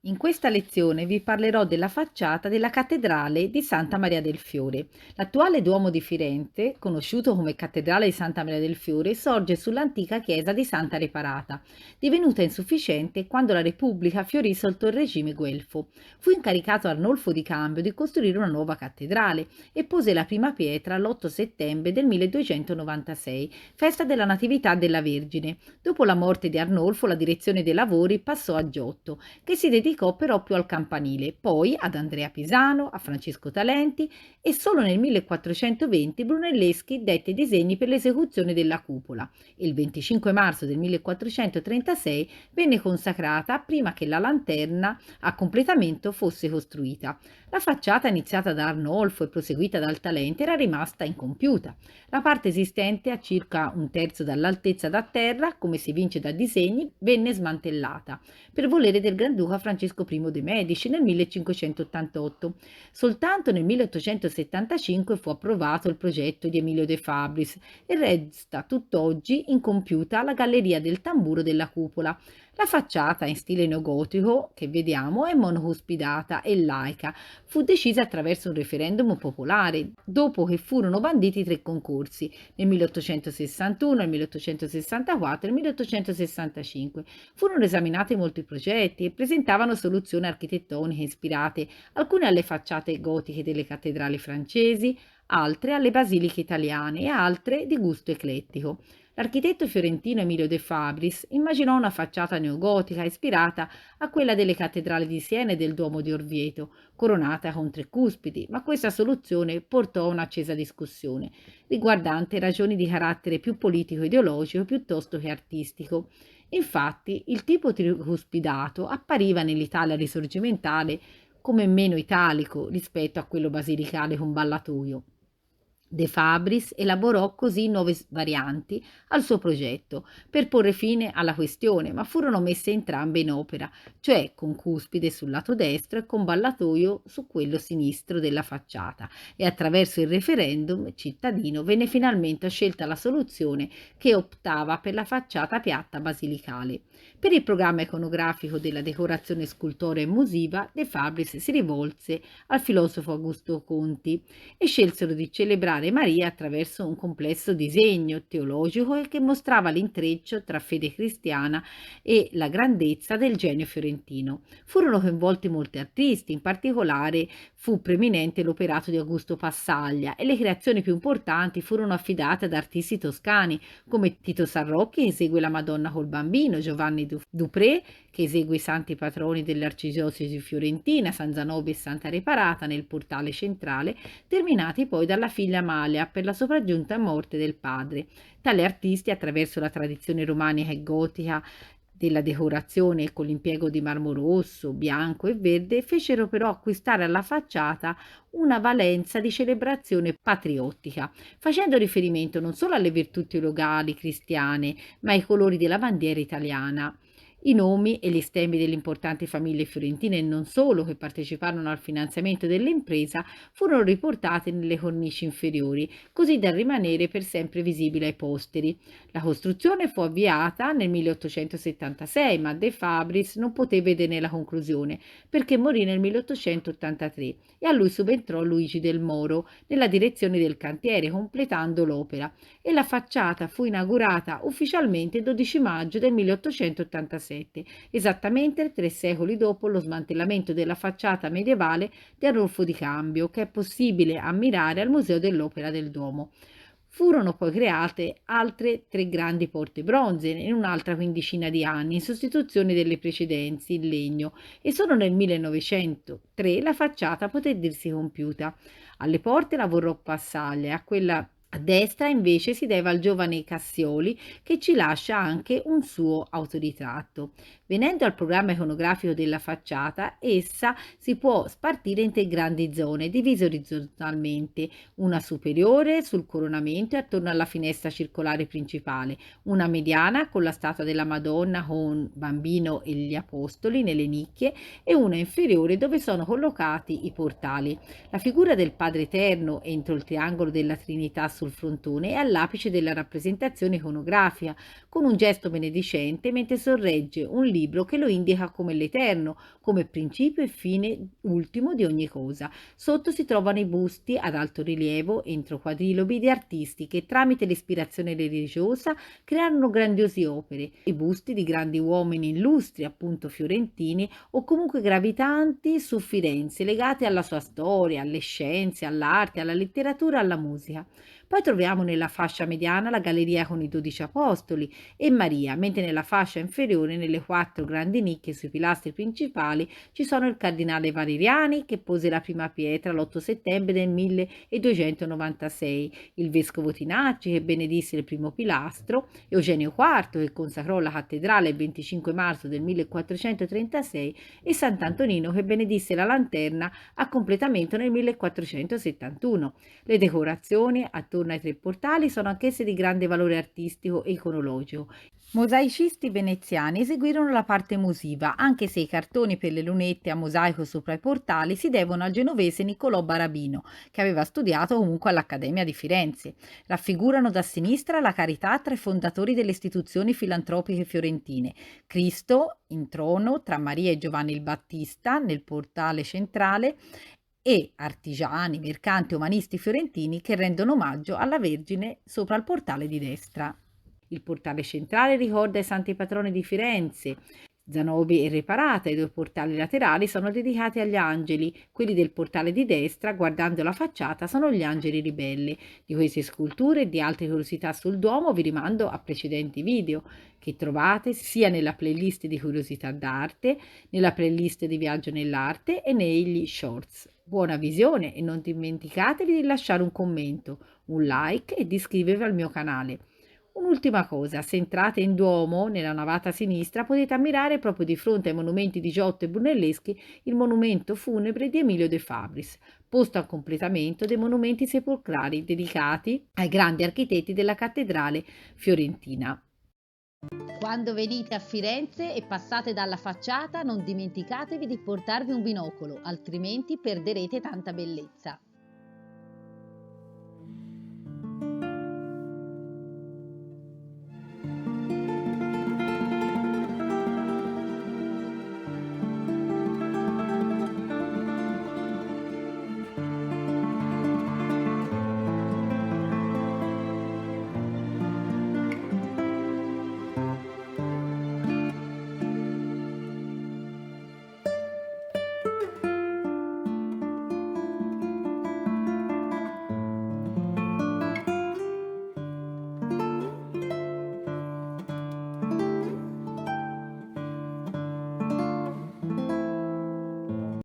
In questa lezione vi parlerò della facciata della cattedrale di Santa Maria del Fiore. L'attuale Duomo di Firenze, conosciuto come Cattedrale di Santa Maria del Fiore, sorge sull'antica chiesa di Santa Reparata, divenuta insufficiente quando la Repubblica fiorì sotto il regime guelfo. Fu incaricato Arnolfo di Cambio di costruire una nuova cattedrale e pose la prima pietra l'8 settembre del 1296, festa della Natività della Vergine. Dopo la morte di Arnolfo, la direzione dei lavori passò a Giotto, che si dedicò però più al campanile, poi ad Andrea Pisano, a Francesco Talenti e solo nel 1420 Brunelleschi dette i disegni per l'esecuzione della cupola. Il 25 marzo del 1436 venne consacrata prima che la lanterna a completamento fosse costruita. La facciata iniziata da Arnolfo e proseguita dal Talenti era rimasta incompiuta. La parte esistente, a circa un terzo dall'altezza da terra, come si evince da disegni, venne smantellata per volere del Granduca Francesco I de' Medici nel 1588. Soltanto nel 1875 fu approvato il progetto di Emilio De Fabris e resta tutt'oggi incompiuta la galleria del tamburo della cupola. La facciata in stile neogotico che vediamo è monocuspidata e laica. Fu decisa attraverso un referendum popolare, dopo che furono banditi 3 concorsi, nel 1861, nel 1864 e nel 1865. Furono esaminati molti progetti e presentavano soluzioni architettoniche ispirate, alcune alle facciate gotiche delle cattedrali francesi, altre alle basiliche italiane e altre di gusto eclettico. L'architetto fiorentino Emilio De Fabris immaginò una facciata neogotica ispirata a quella delle cattedrali di Siena e del Duomo di Orvieto, coronata con 3 cuspidi, ma questa soluzione portò a un'accesa discussione, riguardante ragioni di carattere più politico-ideologico piuttosto che artistico. Infatti, il tipo tricuspidato appariva nell'Italia risorgimentale come meno italico rispetto a quello basilicale con ballatoio. De Fabris elaborò così 9 varianti al suo progetto per porre fine alla questione, ma furono messe entrambe in opera, cioè con cuspide sul lato destro e con ballatoio su quello sinistro della facciata, e attraverso il referendum cittadino venne finalmente scelta la soluzione che optava per la facciata piatta basilicale. Per il programma iconografico della decorazione scultorea e musiva, De Fabris si rivolse al filosofo Augusto Conti e scelsero di celebrare Maria attraverso un complesso disegno teologico che mostrava l'intreccio tra fede cristiana e la grandezza del genio fiorentino. Furono coinvolti molti artisti, in particolare fu preeminente l'operato di Augusto Passaglia e le creazioni più importanti furono affidate ad artisti toscani come Tito Sarrocchi che esegue la Madonna col Bambino, Giovanni Dupré che esegue i santi patroni dell'arcidiocesi fiorentina, San Zanobi e Santa Reparata nel portale centrale, terminati poi dalla figlia Amalia per la sopraggiunta morte del padre. Tali artisti, attraverso la tradizione romanica e gotica della decorazione con l'impiego di marmo rosso, bianco e verde, fecero però acquistare alla facciata una valenza di celebrazione patriottica, facendo riferimento non solo alle virtù teologali cristiane, ma ai colori della bandiera italiana. I nomi e gli stemmi delle importanti famiglie fiorentine e non solo che parteciparono al finanziamento dell'impresa furono riportati nelle cornici inferiori, così da rimanere per sempre visibili ai posteri. La costruzione fu avviata nel 1876, ma De Fabris non poté vederne la conclusione perché morì nel 1883 e a lui subentrò Luigi del Moro nella direzione del cantiere, completando l'opera, e la facciata fu inaugurata ufficialmente il 12 maggio del 1887, esattamente 3 secoli dopo lo smantellamento della facciata medievale di Arnolfo di Cambio, che è possibile ammirare al Museo dell'Opera del Duomo. Furono poi create altre 3 grandi porte bronze in un'altra quindicina di anni, in sostituzione delle precedenti in legno, e solo nel 1903 la facciata poté dirsi compiuta. Alle porte lavorò Passaglia, a quella a destra invece si deve al giovane Cassioli che ci lascia anche un suo autoritratto. Venendo al programma iconografico della facciata, essa si può spartire in 3 grandi zone, divise orizzontalmente, una superiore sul coronamento e attorno alla finestra circolare principale, una mediana con la statua della Madonna con Bambino e gli Apostoli nelle nicchie e una inferiore dove sono collocati i portali. La figura del Padre Eterno entro il triangolo della Trinità sul frontone e all'apice della rappresentazione iconografica, con un gesto benedicente mentre sorregge un libro che lo indica come l'Eterno, come principio e fine ultimo di ogni cosa. Sotto si trovano i busti ad alto rilievo, entro quadrilobi, di artisti che tramite l'ispirazione religiosa crearono grandiose opere. I busti di grandi uomini illustri, appunto fiorentini, o comunque gravitanti su Firenze, legati alla sua storia, alle scienze, all'arte, alla letteratura, alla musica. Poi troviamo nella fascia mediana la galleria con i 12 apostoli e Maria, mentre nella fascia inferiore, nelle 4 grandi nicchie sui pilastri principali, ci sono il cardinale Valeriani che pose la prima pietra l'8 settembre del 1296, il vescovo Tinacci che benedisse il primo pilastro, Eugenio IV che consacrò la cattedrale il 25 marzo del 1436 e Sant'Antonino che benedisse la lanterna a completamento nel 1471. Le decorazioni attorno ai 3 portali sono anch'esse di grande valore artistico e iconologico. Mosaicisti veneziani eseguirono la parte musiva, anche se i cartoni per le lunette a mosaico sopra i portali si devono al genovese Niccolò Barabino, che aveva studiato comunque all'Accademia di Firenze. Raffigurano da sinistra la carità tra i fondatori delle istituzioni filantropiche fiorentine, Cristo in trono tra Maria e Giovanni il Battista nel portale centrale e artigiani, mercanti, umanisti fiorentini che rendono omaggio alla Vergine sopra il portale di destra. Il portale centrale ricorda i santi patroni di Firenze, Zanobi e Reparata. I 2 portali laterali sono dedicati agli angeli. Quelli del portale di destra, guardando la facciata, sono gli angeli ribelli. Di queste sculture e di altre curiosità sul Duomo vi rimando a precedenti video che trovate sia nella playlist di curiosità d'arte, nella playlist di viaggio nell'arte e negli shorts. Buona visione e non dimenticatevi di lasciare un commento, un like e di iscrivervi al mio canale. Un'ultima cosa, se entrate in Duomo, nella navata sinistra, potete ammirare proprio di fronte ai monumenti di Giotto e Brunelleschi il monumento funebre di Emilio De Fabris, posto a completamento dei monumenti sepolcrali dedicati ai grandi architetti della cattedrale fiorentina. Quando venite a Firenze e passate dalla facciata, non dimenticatevi di portarvi un binocolo, altrimenti perderete tanta bellezza.